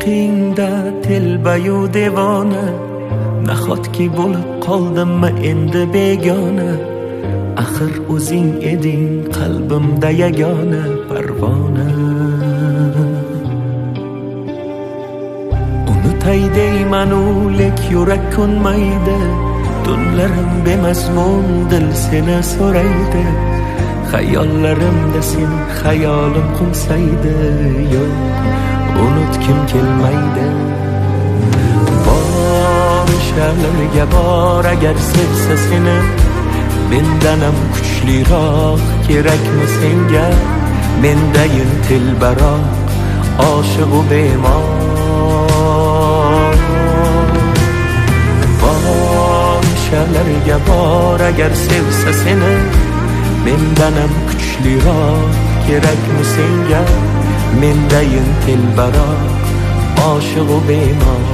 ishqingda telbayu devona, nahotki bo'lib qoldimmi endi begona. Axir o'zing eding qalbimda yagona parvona. Unutay deymanu lek yurak ko'nmaydi, tunlarim bemazmun dil seni so'raydi. Xayollarimda sen xayolim qo'nsaydi, yo'q unutkim kelmaydi. Bor o'shalarga bor agar sevsa seni, mendanam kuchliroq kerakmi senga? Mendayin telbaroq oshiq u bemor. Bor o'shalarga bor agar sevsa seni, mendanam kuchliroq kerakmi senga? Mendayin telbaroq oshiq u bemor.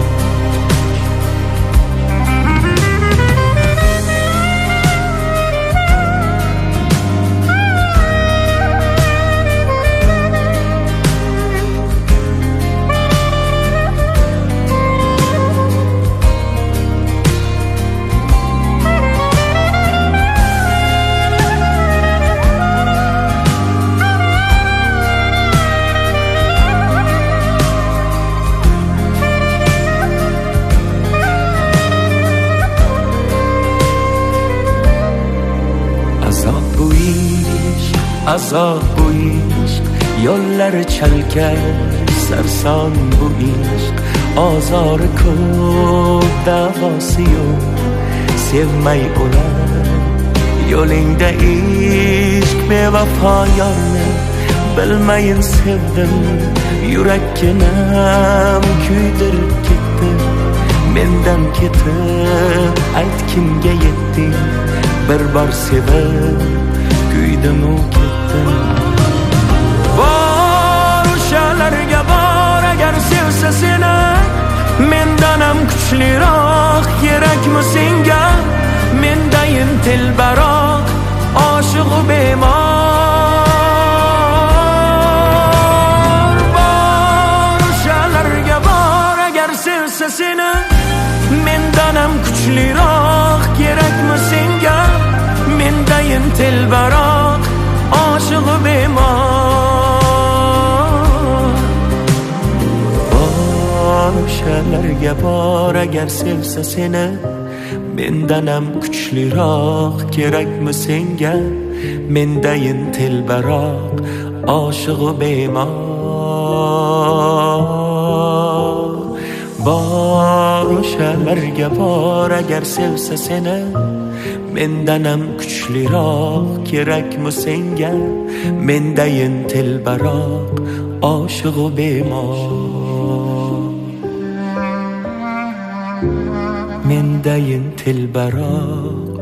Azob bu ishq, yo'llari chalkash, sarson bu ishq. Ozori ko'p, davosi yo'q, sevmay o'lar yo'lingda ishq. Bevafo yorni bilmayin sevdim, yurakkinam kuydirib ketdi. Mendan ketib ayt kimga yetding, bir bor sevib kuydim u ketdim. Bor o'shalarga bor agar sevsa seni, mendanam kuchliroq kerakmi senga? Mendayin telbaroq oshiq u bemor. Bor o'shalarga bor agar sevsa seni, mendanam kuchliroq kerakmi senga? Mendayin telbaroq oshiq u bemor. Bor o'shalarga bor agar sevsa seni, mendanam kuchliroq kerakmi senga? Mendayin telbaroq oshiq u bemor. Bor o'shalarga bor agar sevsa seni, mendanam kuchliroq kerakmi senga? Mendayin telbaroq oshiq u bemor. Mendayin telbaroq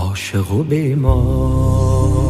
oshiq u bemor.